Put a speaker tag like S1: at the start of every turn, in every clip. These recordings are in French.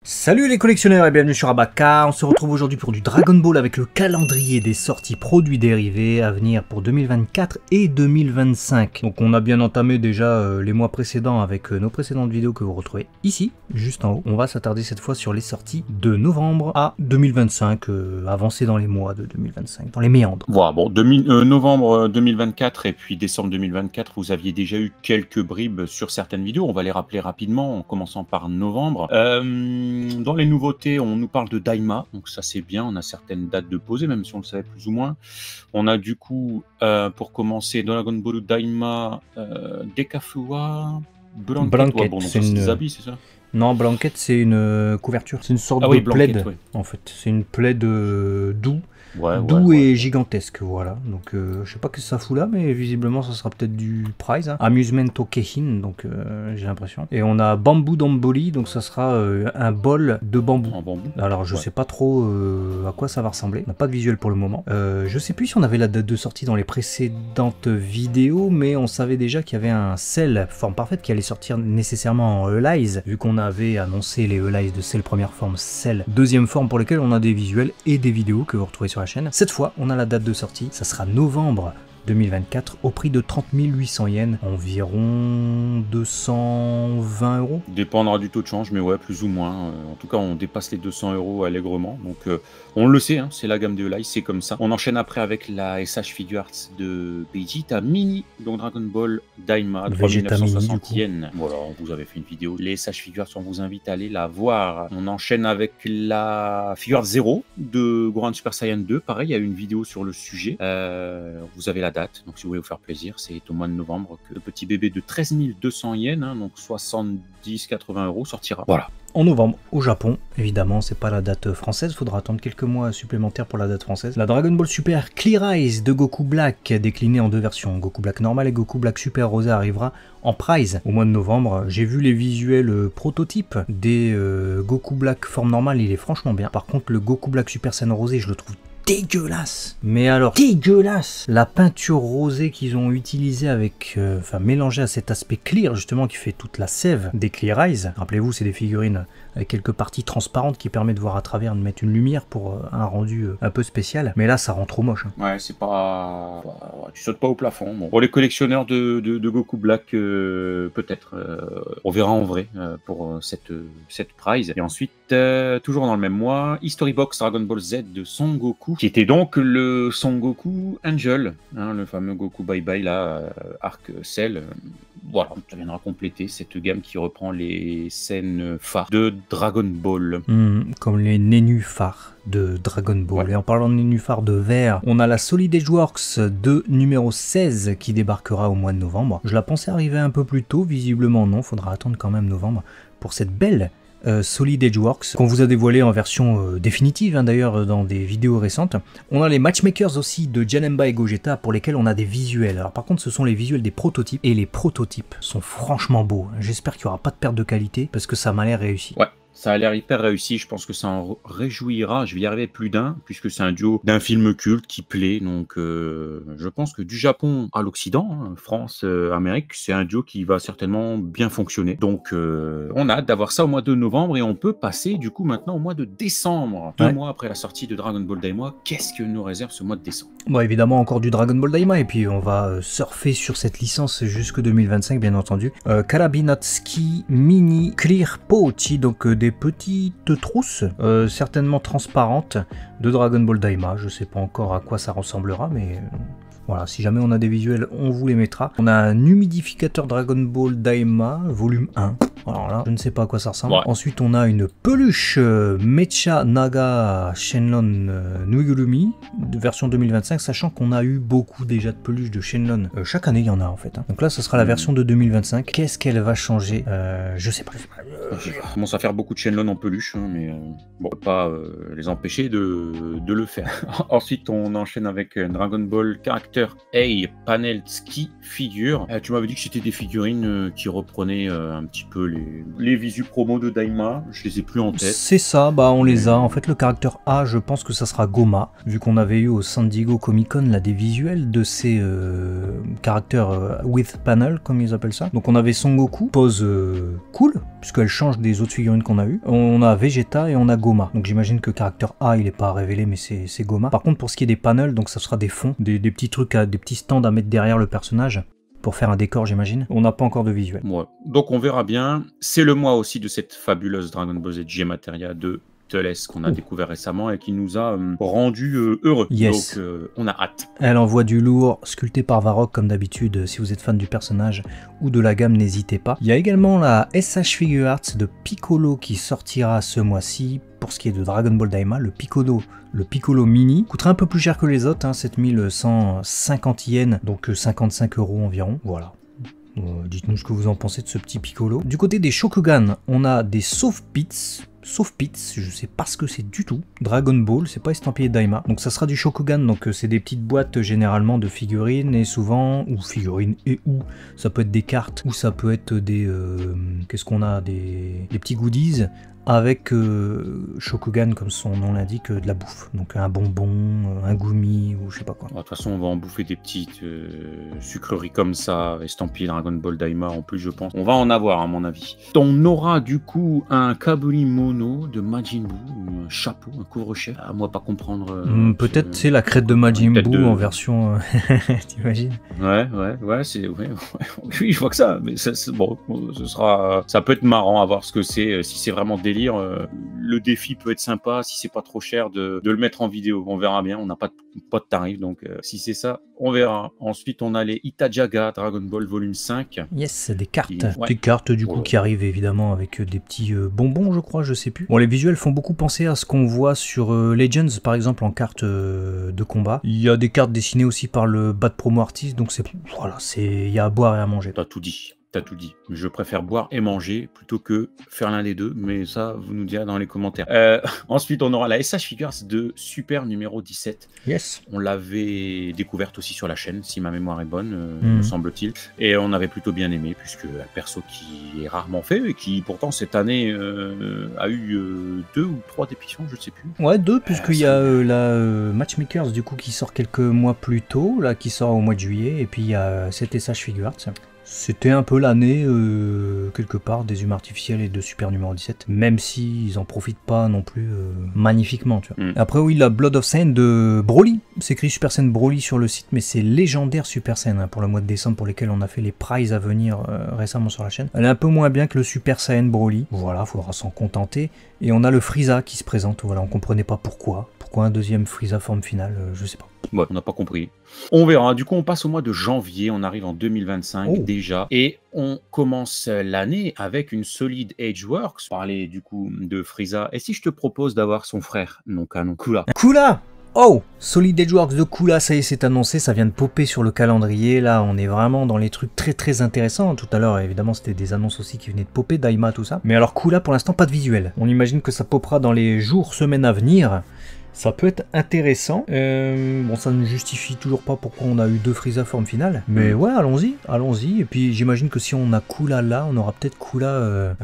S1: Salut les collectionneurs et bienvenue sur Abaka. On se retrouve aujourd'hui pour du Dragon Ball avec le calendrier des sorties produits dérivés à venir pour 2024 et 2025. Donc on a bien entamé déjà les mois précédents avec nos précédentes vidéos que vous retrouvez ici, juste en haut. On va s'attarder cette fois sur les sorties de novembre à 2025, avancées dans les mois de 2025, dans les méandres.
S2: Voilà, bon, novembre 2024 et puis décembre 2024, vous aviez déjà eu quelques bribes sur certaines vidéos. On va les rappeler rapidement en commençant par novembre. Dans les nouveautés, on nous parle de Daima, donc ça c'est bien, on a certaines dates de posée, même si on le savait plus ou moins. On a du coup, pour commencer, Dragon Ball Daima, Dekafua,
S1: Blanket,
S2: bon,
S1: c'est
S2: c'est
S1: une...
S2: des habits, c'est ça?
S1: Non, Blanket c'est une couverture, c'est une sorte de
S2: Blanket,
S1: plaid, en fait. C'est une plaid doux. Doux et gigantesque, voilà. Donc je sais pas ce que ça fout là, mais visiblement ça sera peut-être du prize. Hein. Amusement Tokehin, donc j'ai l'impression. Et on a Bamboo Damboli, donc ça sera un bol de bambou.
S2: En bambou.
S1: Alors je sais pas trop à quoi ça va ressembler. On n'a pas de visuel pour le moment. Je sais plus si on avait la date de sortie dans les précédentes vidéos, mais on savait déjà qu'il y avait un Cell forme parfaite qui allait sortir nécessairement en Elize, vu qu'on avait annoncé les Elize de Cell première forme, Cell deuxième forme pour lesquels on a des visuels et des vidéos que vous retrouvez sur la chaîne. Cette fois, on a la date de sortie, ça sera novembre 2024 au prix de 30 800 yens, environ 220 €.
S2: Dépendra du taux de change, mais ouais, plus ou moins. En tout cas, on dépasse les 200 € allègrement. Donc, on le sait, hein, c'est la gamme de Elize, c'est comme ça. On enchaîne après avec la SH Figure Arts de Vegeta Mini, donc Dragon Ball Daima, 3960 yens. Voilà, on vous avait fait une vidéo. Les SH Figure Arts, on vous invite à aller la voir. On enchaîne avec la Figure Art 0 de Gohan Super Saiyan 2. Pareil, il y a eu une vidéo sur le sujet. Vous avez la date, donc si vous voulez vous faire plaisir, c'est au mois de novembre que le petit bébé de 13 200 yens, hein, donc 70-80 € sortira. Voilà.
S1: En novembre, au Japon, évidemment, c'est pas la date française, faudra attendre quelques mois supplémentaires pour la date française. La Dragon Ball Super Clear Eyes de Goku Black, déclinée en deux versions, Goku Black normal et Goku Black Super Rosé, arrivera en prize au mois de novembre. J'ai vu les visuels prototypes des Goku Black forme normale, il est franchement bien. Par contre, le Goku Black Super Saiyan Rosé, je le trouve dégueulasse. Mais alors, dégueulasse. La peinture rosée qu'ils ont utilisée avec, enfin mélangée à cet aspect clear justement qui fait toute la sève des Clear Eyes. Rappelez-vous, c'est des figurines avec quelques parties transparentes qui permettent de voir à travers, de mettre une lumière pour un rendu un peu spécial. Mais là, ça rend trop moche. Hein.
S2: Ouais, c'est pas... Tu sautes pas au plafond. Bon. Pour les collectionneurs de Goku Black, peut-être. On verra en vrai pour cette prize. Et ensuite, toujours dans le même mois, History Box Dragon Ball Z de Son Goku, qui était donc le Son Goku Angel, hein, le fameux Goku Bye Bye, là, Arc Cell. Voilà, ça viendra compléter cette gamme qui reprend les scènes phares de Dragon Ball.
S1: Comme les nénuphars de Dragon Ball. Ouais. Et en parlant de nénuphars de verre, on a la Solid Edge Works de numéro 16 qui débarquera au mois de novembre. Je la pensais arriver un peu plus tôt, visiblement non, faudra attendre quand même novembre pour cette belle Solid Edge Works, qu'on vous a dévoilé en version définitive, hein, d'ailleurs dans des vidéos récentes. On a les Matchmakers aussi de Janemba et Gogeta pour lesquels on a des visuels. Alors par contre ce sont les visuels des prototypes, et les prototypes sont franchement beaux. J'espère qu'il n'y aura pas de perte de qualité, parce que ça m'a l'air réussi.
S2: Ouais. Ça a l'air hyper réussi, je pense que ça en réjouira, je vais y arriver plus d'un, puisque c'est un duo d'un film culte qui plaît, donc je pense que du Japon à l'Occident, hein, France, Amérique, c'est un duo qui va certainement bien fonctionner. Donc on a hâte d'avoir ça au mois de novembre, et on peut passer du coup maintenant au mois de décembre. 2 mois après la sortie de Dragon Ball Daima, qu'est-ce que nous réserve ce mois de décembre?
S1: Bon, évidemment encore du Dragon Ball Daima, et puis on va surfer sur cette licence jusque 2025 bien entendu. Karabinatsuki Mini Clear Pouch, donc des petites trousses, certainement transparentes, de Dragon Ball Daima. Je sais pas encore à quoi ça ressemblera, mais voilà, si jamais on a des visuels, on vous les mettra. On a un humidificateur Dragon Ball Daima, volume 1. Alors là, je ne sais pas à quoi ça ressemble. Ouais. Ensuite, on a une peluche Mecha Naga Shenlong Nuigurumi, de version 2025, sachant qu'on a eu beaucoup déjà de peluches de Shenlong. Chaque année, il y en a en fait. Hein. Donc là, ce sera la version de 2025. Qu'est-ce qu'elle va changer? Je sais pas.
S2: Je commence à faire beaucoup de Shenlong en peluche, hein, mais bon, on peut pas les empêcher de le faire. Ensuite, on enchaîne avec Dragon Ball Character caractère A Panel Ski figure. Tu m'avais dit que c'était des figurines qui reprenaient un petit peu les visus promo de Daima. Je les ai plus en tête.
S1: C'est ça, bah on les a. En fait, le caractère A, je pense que ça sera Goma, vu qu'on avait eu au San Diego Comic Con là des visuels de ces caractères with panel, comme ils appellent ça. Donc on avait Son Goku, pose cool, puisqu'elle change des autres figurines qu'on a eu. On a Vegeta et on a Goma. Donc j'imagine que caractère A, il est pas révélé, mais c'est Goma. Par contre, pour ce qui est des panels, donc ça sera des fonds, des petits trucs, des petits stands à mettre derrière le personnage. Pour faire un décor, j'imagine. On n'a pas encore de visuel.
S2: Ouais. Donc on verra bien. C'est le mois aussi de cette fabuleuse Dragon Ball Z G-Materia de Teles qu'on a découvert récemment et qui nous a rendu heureux.
S1: Yes.
S2: Donc on a hâte.
S1: Elle envoie du lourd, sculpté par Varrock comme d'habitude. Si vous êtes fan du personnage ou de la gamme, n'hésitez pas. Il y a également la SH Figure Arts de Piccolo qui sortira ce mois-ci. Pour ce qui est de Dragon Ball Daima, le Piccolo Mini coûtera un peu plus cher que les autres, hein, 7150 yens, donc 55 € environ. Voilà. Dites-nous ce que vous en pensez de ce petit Piccolo. Du côté des Shokugan, on a des Soft Pits, je sais pas ce que c'est du tout. Dragon Ball, c'est pas estampillé Daima. Donc ça sera du Shokugan, donc c'est des petites boîtes généralement de figurines et souvent, ou figurines et ou, ça peut être des cartes, ou ça peut être des, qu'est-ce qu'on a, des petits goodies avec Shokugan, comme son nom l'indique, de la bouffe. Donc un bonbon, un gumi ou je sais pas quoi.
S2: De toute façon, on va en bouffer des petites sucreries comme ça, estampillées Dragon Ball Daima en plus, je pense. On va en avoir, à mon avis. On aura du coup un Kabuli Mono de Majin Buu, un chapeau, un couvre-chef. À moi, pas comprendre.
S1: Peut-être c'est la crête de Majin Buu en version. T'imagines?
S2: Ouais, c'est. Ouais, oui, je vois que ça. Mais ça, bon, ce sera. Ça peut être marrant à voir ce que c'est, si c'est vraiment délire. Le défi peut être sympa si c'est pas trop cher de le mettre en vidéo. On verra bien, on n'a pas de tarif, donc si c'est ça, on verra. Ensuite, on a les Itajaga Dragon Ball Volume 5.
S1: Yes, des cartes.
S2: Ouais.
S1: Des cartes du coup qui arrivent évidemment avec des petits bonbons, je crois, je sais plus. Bon, les visuels font beaucoup penser à ce qu'on voit sur Legends, par exemple, en cartes de combat. Il y a des cartes dessinées aussi par le Bad Promo Artist, donc c'est voilà, il y a à boire et à manger.
S2: T'as tout dit. T'as tout dit. Je préfère boire et manger plutôt que faire l'un des deux, mais ça, vous nous direz dans les commentaires. Ensuite, on aura la SH Figures de Super numéro 17.
S1: Yes.
S2: On l'avait découverte aussi sur la chaîne, si ma mémoire est bonne, me semble-t-il. Et on avait plutôt bien aimé, puisque un perso qui est rarement fait, et qui pourtant cette année a eu 2 ou 3 dépictions, je ne sais plus.
S1: Ouais, 2, puisqu'il y a la Matchmakers du coup qui sort quelques mois plus tôt, là qui sort au mois de juillet, et puis il y a cette SH Figures. C'était un peu l'année, quelque part, des humains artificiels et de Super numéro 17, même s'ils en profitent pas non plus magnifiquement, tu vois. Après, oui, la Blood of Saiyan de Broly, c'est écrit Super Saiyan Broly sur le site, mais c'est légendaire Super Saiyan, hein, pour le mois de décembre, pour lesquels on a fait les prizes à venir récemment sur la chaîne. Elle est un peu moins bien que le Super Saiyan Broly, voilà, faudra s'en contenter. Et on a le Frieza qui se présente, voilà, on comprenait pas pourquoi. Pourquoi un deuxième Frieza forme finale, je sais pas.
S2: Ouais, on n'a pas compris. On verra. Du coup, on passe au mois de janvier. On arrive en 2025 déjà. Et on commence l'année avec une solide Ageworks. Parler du coup de Frieza. Et si je te propose d'avoir son frère, non canon, Coola.
S1: Coola! Oh! Solid Ageworks de Coola, ça y est, c'est annoncé. Ça vient de popper sur le calendrier. Là, on est vraiment dans les trucs très très intéressants. Tout à l'heure, évidemment, c'était des annonces aussi qui venaient de popper, Daima, tout ça. Mais alors, Coola, pour l'instant, pas de visuel. On imagine que ça popera dans les jours, semaines à venir. Ça peut être intéressant. Bon, ça ne justifie toujours pas pourquoi on a eu 2 Frieza forme finale. Mais ouais, allons-y. Et puis j'imagine que si on a Coola là, on aura peut-être Coola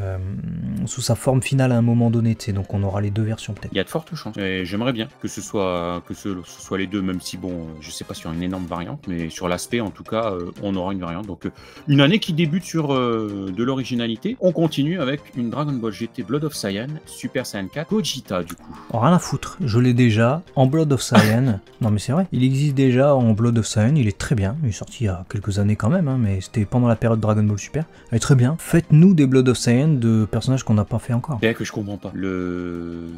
S1: sous sa forme finale à un moment donné. Donc on aura les 2 versions peut-être.
S2: Il y a de fortes chances. J'aimerais bien que ce soit les 2, même si bon, je sais pas sur une énorme variante, mais sur l'aspect en tout cas, on aura une variante. Donc une année qui débute sur de l'originalité. On continue avec une Dragon Ball GT Blood of Saiyan, Super Saiyan 4, Gogeta du coup.
S1: Oh, rien à foutre, je l'ai déjà en Blood of Saiyan. Non mais c'est vrai, il existe déjà en Blood of Saiyan, il est très bien, il est sorti il y a quelques années quand même, hein, mais c'était pendant la période Dragon Ball Super. Il est très bien. Faites-nous des Blood of Saiyan de personnages qu'on n'a pas fait encore.
S2: C'est que je comprends pas.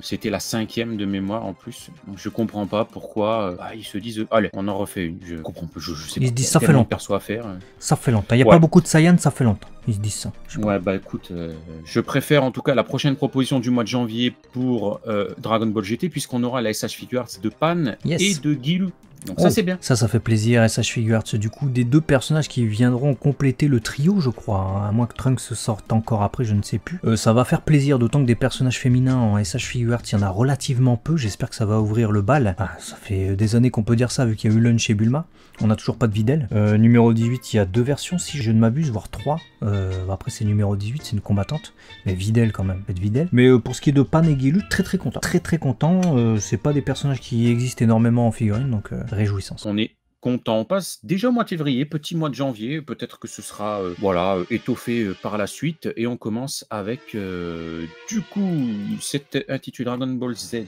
S2: C'était la 5e de mémoire en plus, donc je comprends pas pourquoi ils se disent allez, on en refait une. Je comprends pas, je sais pas.
S1: Ils se disent ça fait longtemps.
S2: Perso à faire.
S1: Ça fait longtemps. Il n'y a pas beaucoup de Saiyan, ça fait longtemps. Ils se disent ça.
S2: Ouais, bah écoute, je préfère en tout cas la prochaine proposition du mois de janvier pour Dragon Ball GT, puisqu'on aura la SH Figures de Pan et de Gilu. Donc ça c'est bien.
S1: Ça fait plaisir. SH Figuarts, du coup, des 2 personnages qui viendront compléter le trio, je crois, hein. À moins que Trunks sorte encore après, je ne sais plus. Ça va faire plaisir, d'autant que des personnages féminins en SH Figuarts, il y en a relativement peu. J'espère que ça va ouvrir le bal. Ah, ça fait des années qu'on peut dire ça, vu qu'il y a eu Lunch et Bulma. On n'a toujours pas de Videl. Numéro 18, il y a 2 versions, si je ne m'abuse, voire 3. Après, c'est numéro 18, c'est une combattante. Mais Videl quand même, faites Videl. Mais pour ce qui est de Pan et Gilu, très content. Très content. C'est pas des personnages qui existent énormément en figurine, donc réjouissance.
S2: On est content. On passe déjà au mois de février, petit mois de janvier. Peut-être que ce sera étoffé par la suite. Et on commence avec, du coup, c'est intitulé Dragon Ball Z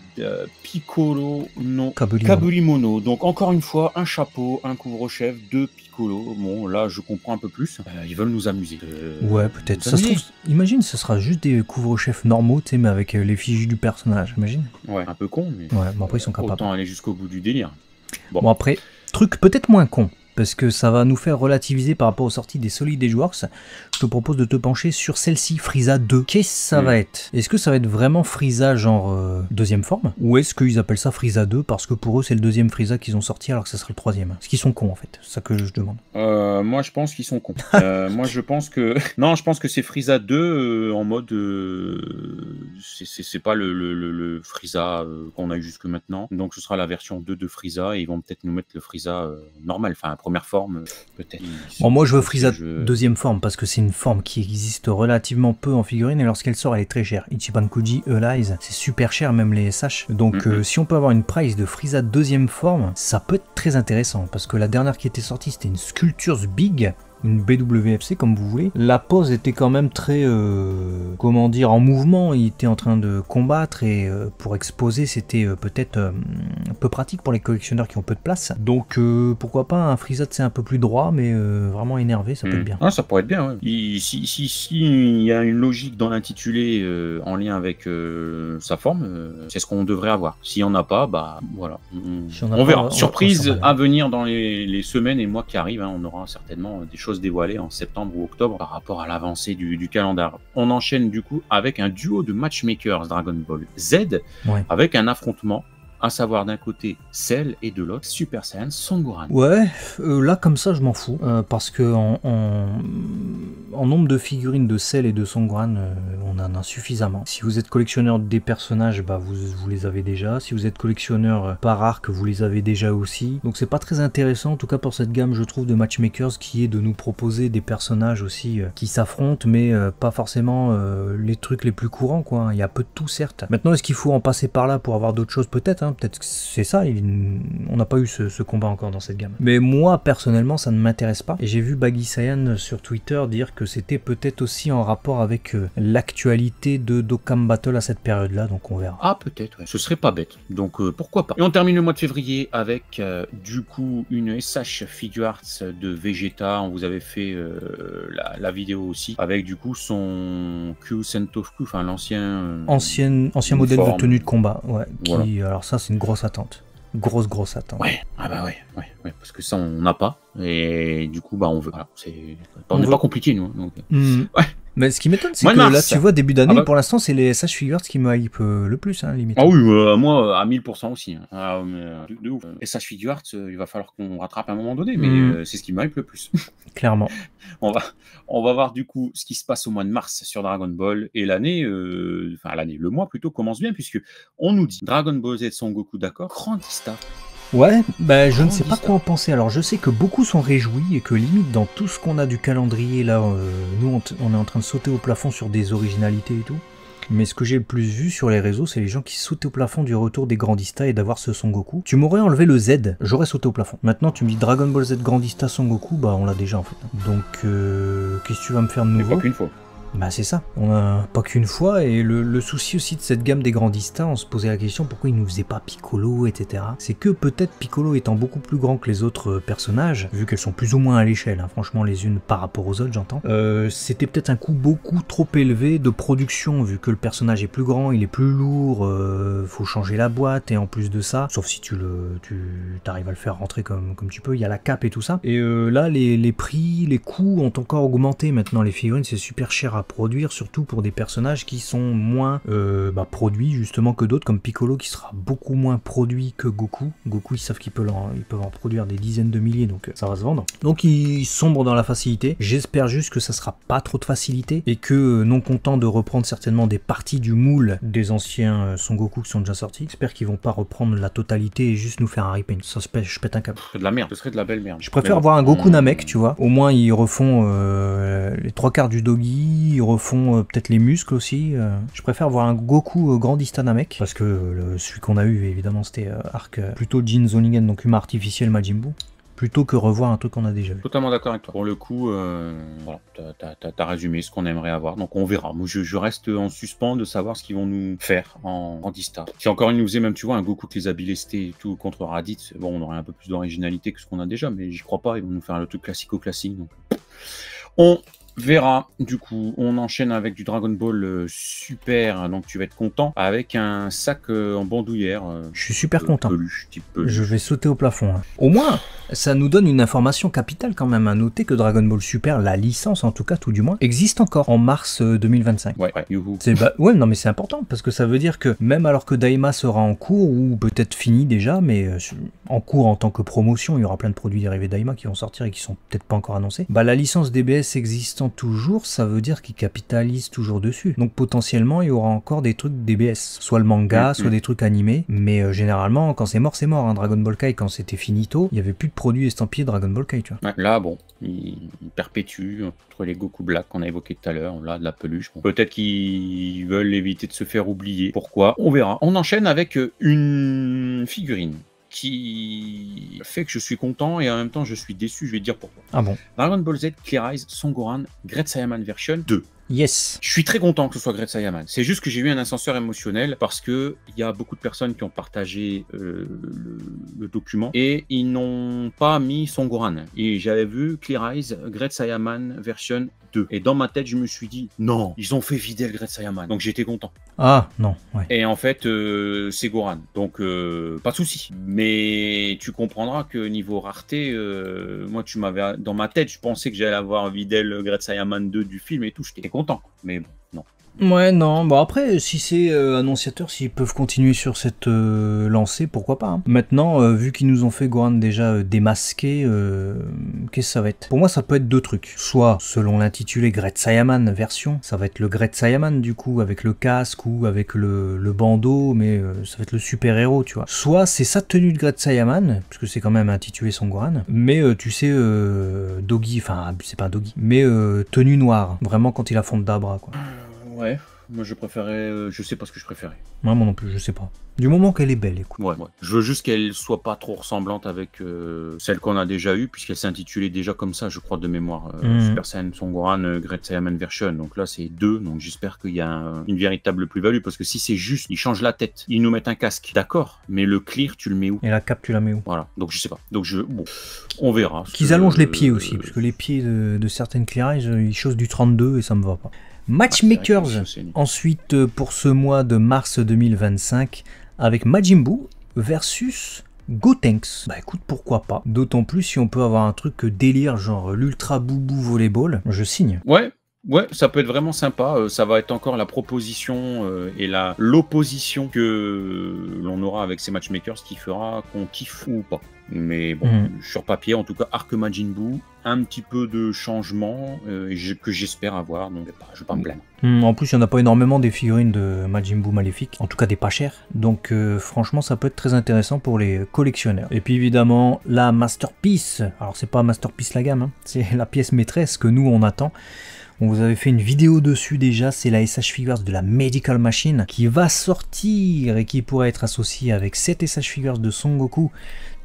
S2: Piccolo no Kaburimono. Donc encore une fois, un chapeau, un couvre-chef, 2 Piccolo. Bon, là, je comprends un peu plus. Ils veulent nous amuser.
S1: Ouais, peut-être. Ça se trouve, imagine, ce sera juste des couvre-chefs normaux, tu sais, mais avec l'effigie du personnage, imagine.
S2: Ouais, un peu con, mais
S1: ouais, bon, après, ils sont capables.
S2: Autant aller jusqu'au bout du délire.
S1: Bon, après, truc peut-être moins con, parce que ça va nous faire relativiser par rapport aux sorties des Solid Edgeworks. Je te propose de te pencher sur celle-ci, Frieza 2. Qu'est-ce que ça va être? Est-ce que ça va être vraiment Frieza genre deuxième forme? Ou est-ce qu'ils appellent ça Frieza 2 parce que pour eux c'est le deuxième Frieza qu'ils ont sorti alors que ça serait le troisième? Est-ce qu'ils sont cons en fait? C'est ça que je demande.
S2: Moi je pense qu'ils sont cons. Moi je pense que... Non, je pense que c'est Frieza 2 en mode... c'est pas le Frieza qu'on a eu jusque maintenant. Donc ce sera la version 2 de Frieza et ils vont peut-être nous mettre le Frieza normal, enfin première forme peut-être.
S1: Bon, moi je veux Frieza deuxième forme parce que c'est une forme qui existe relativement peu en figurine et lorsqu'elle sort elle est très chère. Ichiban Kuji, Alize, c'est super cher, même les SH. Donc si on peut avoir une price de Frieza deuxième forme, ça peut être très intéressant parce que la dernière qui était sortie c'était une Sculptures Big, une BWFC comme vous voulez. La pose était quand même très, comment dire, en mouvement, il était en train de combattre et pour exposer c'était peut-être un peu pratique pour les collectionneurs qui ont peu de place. Donc pourquoi pas un Frieza c'est un peu plus droit mais vraiment énervé, ça peut être bien.
S2: Ah, ça pourrait être bien, ouais. Si il y a une logique dans l'intitulé en lien avec sa forme, c'est ce qu'on devrait avoir. S'il n'y en a pas, bah voilà. On verra. Surprise à venir dans les semaines et mois qui arrivent, hein, on aura certainement des choses dévoilées en septembre ou octobre par rapport à l'avancée du calendrier. On enchaîne du coup avec un duo de matchmakers Dragon Ball Z, avec un affrontement, à savoir d'un côté Cell et de l'autre Super Saiyan Son Gohan.
S1: Ouais, là comme ça je m'en fous, parce que en nombre de figurines de Cell et de Son Gohan, on en a suffisamment. Si vous êtes collectionneur des personnages, bah vous les avez déjà. Si vous êtes collectionneur par arc, vous les avez déjà aussi. Donc c'est pas très intéressant, en tout cas pour cette gamme je trouve de matchmakers, qui est de nous proposer des personnages aussi qui s'affrontent, mais pas forcément les trucs les plus courants quoi. Il y a peu de tout certes. Maintenant est-ce qu'il faut en passer par là pour avoir d'autres choses peut-être, hein? Peut-être que c'est ça, on n'a pas eu ce combat encore dans cette gamme. Mais moi, personnellement, ça ne m'intéresse pas. Et j'ai vu Baggy Saiyan sur Twitter dire que c'était peut-être aussi en rapport avec l'actualité de Dokkan Battle à cette période-là, donc on verra.
S2: Ah, peut-être, ouais. Ce serait pas bête, donc pourquoi pas. Et on termine le mois de février avec, du coup, une SH Figuarts de Vegeta. On vous avait fait la vidéo aussi, avec du coup son Q Sentoku, enfin l'ancien...
S1: Ancien modèle de tenue de combat, ouais. Voilà. Alors ça, c'est une grosse attente. Grosse attente.
S2: Ouais, ah bah ouais, parce que ça, on n'a pas. Et du coup, bah on veut. Voilà, on n'est pas compliqué, nous. Donc...
S1: Ouais. Mais ce qui m'étonne, c'est que là, tu vois, début d'année, pour l'instant, c'est les SH Figuarts qui me hype le plus, hein, limite.
S2: Ah oui, moi, à 1000% aussi. Hein. Ah, de ouf. SH Figuarts, il va falloir qu'on rattrape à un moment donné, mais c'est ce qui me hype le plus.
S1: Clairement.
S2: On va voir du coup ce qui se passe au mois de mars sur Dragon Ball, et le mois plutôt commence bien, puisque on nous dit Dragon Ball Z Son Goku, d'accord, Grandista.
S1: Ouais, bah je ne sais pas quoi en penser. Alors je sais que beaucoup sont réjouis et que limite dans tout ce qu'on a du calendrier là, nous on est en train de sauter au plafond sur des originalités et tout. Mais ce que j'ai le plus vu sur les réseaux, c'est les gens qui sautent au plafond du retour des Grandista et d'avoir ce Son Goku. Tu m'aurais enlevé le Z, j'aurais sauté au plafond. Maintenant tu me dis Dragon Ball Z Grandista Son Goku, bah on l'a déjà en fait. Donc qu'est-ce que tu vas me faire de nouveau?
S2: Pas qu'une fois.
S1: Bah c'est ça, on a pas qu'une fois, et le souci aussi de cette gamme des Grandista, on se posait la question pourquoi ils nous faisaient pas Piccolo, etc. C'est que peut-être Piccolo étant beaucoup plus grand que les autres personnages, vu qu'elles sont plus ou moins à l'échelle, hein, franchement les unes par rapport aux autres j'entends, c'était peut-être un coût beaucoup trop élevé de production, vu que le personnage est plus grand, il est plus lourd, faut changer la boîte, et en plus de ça, sauf si tu arrives à le faire rentrer comme tu peux, il y a la cape et tout ça, et là les prix, les coûts ont encore augmenté maintenant, les figurines c'est super cher à produire, surtout pour des personnages qui sont moins produits justement que d'autres, comme Piccolo qui sera beaucoup moins produit que Goku. Goku, ils savent qu'ils peuvent en produire des dizaines de milliers, donc ça va se vendre. Donc ils sombrent dans la facilité. J'espère juste que ça sera pas trop de facilité et que, non content de reprendre certainement des parties du moule des anciens Son Goku qui sont déjà sortis, j'espère qu'ils vont pas reprendre la totalité et juste nous faire un repaint. Ça se pète, je pète un câble.
S2: Ce serait de la merde, ce serait de la belle merde.
S1: Je préfère voir un Goku Namek, tu vois. Au moins ils refont les 3/4 du Doggy, ils refont peut-être les muscles aussi. Je préfère voir un Goku grandista Namek, parce que celui qu'on a eu évidemment c'était arc plutôt Jin Zoningen, donc humain artificiel Majin Buu, plutôt que revoir un truc qu'on a déjà vu.
S2: Totalement d'accord avec toi. Pour le coup, voilà, t'as résumé ce qu'on aimerait avoir, donc on verra. Moi, je reste en suspens de savoir ce qu'ils vont nous faire en Dista. Si encore ils nous faisaient même, tu vois, un Goku avec les habiletés et tout contre Raditz, bon, on aurait un peu plus d'originalité que ce qu'on a déjà, mais j'y crois pas, ils vont nous faire le truc classico-classique, donc on verra. Du coup, on enchaîne avec du Dragon Ball Super, donc tu vas être content, avec un sac en bandoulière.
S1: Je suis super content.
S2: Peluche, type peluche.
S1: Je vais sauter au plafond. Hein. Au moins, ça nous donne une information capitale quand même à noter que Dragon Ball Super, la licence en tout cas, tout du moins, existe encore en mars 2025.
S2: Ouais, youhou.
S1: Ouais, non mais c'est important, parce que ça veut dire que même alors que Daima sera en cours, ou peut-être fini déjà, mais en cours en tant que promotion, il y aura plein de produits dérivés Daima qui vont sortir et qui sont peut-être pas encore annoncés, bah la licence DBS existant toujours, ça veut dire qu'ils capitalisent toujours dessus. Donc potentiellement, il y aura encore des trucs DBS, soit le manga, soit des trucs animés, mais généralement, quand c'est mort, c'est mort. Hein. Dragon Ball Kai, quand c'était finito, il y avait plus de produits estampillés Dragon Ball Kai, tu vois.
S2: Ouais, là, bon, il perpétue entre les Goku Black qu'on a évoqué tout à l'heure, là, de la peluche. Bon, peut-être qu'ils veulent éviter de se faire oublier. Pourquoi? On verra. On enchaîne avec une figurine qui fait que je suis content et en même temps je suis déçu, je vais te dire pourquoi.
S1: Ah bon?
S2: Dragon Ball Z Clear Eyes Son Gohan Great Saiyaman Version 2.
S1: Yes.
S2: Je suis très content que ce soit Great Saiyaman. C'est juste que j'ai eu un ascenseur émotionnel parce que il y a beaucoup de personnes qui ont partagé le document et ils n'ont pas mis Son Gohan. Et j'avais vu Clear Eyes Great Saiyaman Version 2. Et dans ma tête, je me suis dit, non, ils ont fait Videl Great Saiyaman. Donc j'étais content.
S1: Ah, non, ouais.
S2: Et en fait, c'est Gohan. Donc, pas de souci. Mais tu comprendras que niveau rareté, moi, tu m'avais dans ma tête, je pensais que j'allais avoir Videl Great Saiyaman 2 du film et tout. J'étais content. Mais bon, non.
S1: Ouais, non, bon après, si c'est annonciateur, s'ils peuvent continuer sur cette lancée, pourquoi pas. Hein. Maintenant, vu qu'ils nous ont fait Gohan déjà démasqué, qu'est-ce que ça va être? Pour moi, ça peut être deux trucs. Soit, selon l'intitulé Great Saiyaman version, ça va être le Great Saiyaman du coup, avec le casque ou avec le bandeau, mais ça va être le super-héros, tu vois. Soit, c'est sa tenue de Great Saiyaman, parce que c'est quand même intitulé Son Gohan, mais tu sais, Doggy, enfin, c'est pas un Doggy, mais tenue noire, vraiment quand il affronte Dabra, quoi.
S2: Ouais, moi je préférais, je sais pas ce que je préférais.
S1: Ouais, moi non plus, je sais pas. Du moment qu'elle est belle, écoute.
S2: Ouais. Je veux juste qu'elle soit pas trop ressemblante avec celle qu'on a déjà eue, puisqu'elle s'intitulait déjà comme ça, je crois, de mémoire. Super Saiyan Son Gohan Great Saiyaman Version. Donc là, c'est 2, donc j'espère qu'il y a une véritable plus-value, parce que si c'est juste, ils changent la tête, ils nous mettent un casque, d'accord, mais le clear, tu le mets où?
S1: Et la cape, tu la mets où?
S2: Voilà, donc je sais pas. Donc bon, on verra.
S1: Qu'ils allongent les pieds aussi, parce que les pieds de certaines Clear Eyes, ils chaussent du 32 et ça me va pas. Matchmakers, ensuite pour ce mois de mars 2025, avec Majin Buu versus Gotenks. Bah écoute, pourquoi pas. D'autant plus si on peut avoir un truc délire, genre l'Ultra Boubou Volleyball, je signe.
S2: Ouais, ça peut être vraiment sympa. Ça va être encore la proposition et l'opposition que l'on aura avec ces matchmakers qui fera qu'on kiffe ou pas. Mais bon, sur papier, en tout cas, Arc Majin Buu, un petit peu de changement que j'espère avoir, donc je vais pas me plaindre.
S1: En plus, il n'y en a pas énormément des figurines de Majin Buu Maléfique, en tout cas des pas chers, donc franchement, ça peut être très intéressant pour les collectionneurs. Et puis évidemment, la Masterpiece, alors c'est pas Masterpiece la gamme, hein, c'est la pièce maîtresse que nous on attend. On vous avait fait une vidéo dessus déjà, c'est la SH Figures de la Medical Machine qui va sortir et qui pourrait être associée avec cette SH Figures de Son Goku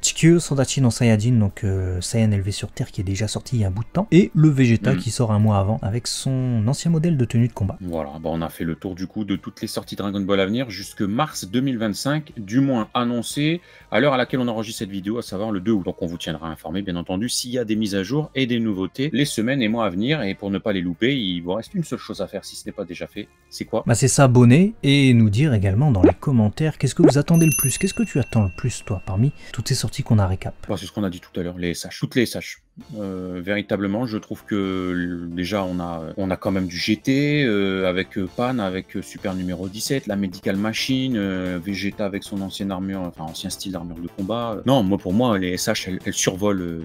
S1: Chikyu Sodachi no Saiyajin, donc Saiyan élevé sur Terre, qui est déjà sorti il y a un bout de temps, et le Vegeta qui sort un mois avant avec son ancien modèle de tenue de combat.
S2: Voilà, bah on a fait le tour du coup de toutes les sorties Dragon Ball à venir jusque mars 2025, du moins annoncé à l'heure à laquelle on enregistre cette vidéo, à savoir le 2 août. Donc on vous tiendra informé bien entendu s'il y a des mises à jour et des nouveautés les semaines et mois à venir, et pour ne pas les louper, il vous reste une seule chose à faire si ce n'est pas déjà fait, c'est quoi?
S1: Bah c'est s'abonner et nous dire également dans les commentaires qu'est-ce que vous attendez le plus, qu'est-ce que tu attends le plus toi parmi toutes ces sorties sorties qu'on a récap.
S2: Bon, c'est ce qu'on a dit tout à l'heure, les SH, toutes les SH. Véritablement, je trouve que déjà on a quand même du GT avec Pan, avec Super numéro 17, la Medical Machine, Vegeta avec son ancienne armure, enfin ancien style d'armure de combat. Non, pour moi, les SH, elles survolent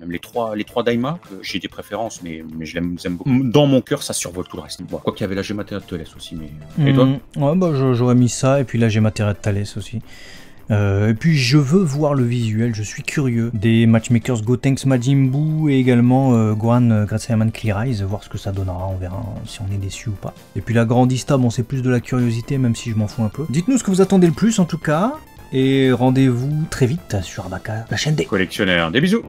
S2: même les trois Daima. J'ai des préférences, mais je les aime beaucoup. Dans mon cœur, ça survole tout le reste. Bon, quoi qu'il y avait la Gématera de Thalès aussi, mais. Et toi?
S1: Ouais, bah j'aurais mis ça, et puis la Gématera de Thalès aussi. Et puis je veux voir le visuel, je suis curieux des matchmakers Gotenks Majin Buu et également Gohan Great Saiyaman Clear Eyes, voir ce que ça donnera, on verra si on est déçu ou pas. Et puis la Grandista, bon c'est plus de la curiosité même si je m'en fous un peu. Dites-nous ce que vous attendez le plus en tout cas, et rendez-vous très vite sur Abaka, la chaîne des
S2: collectionneurs. Des bisous.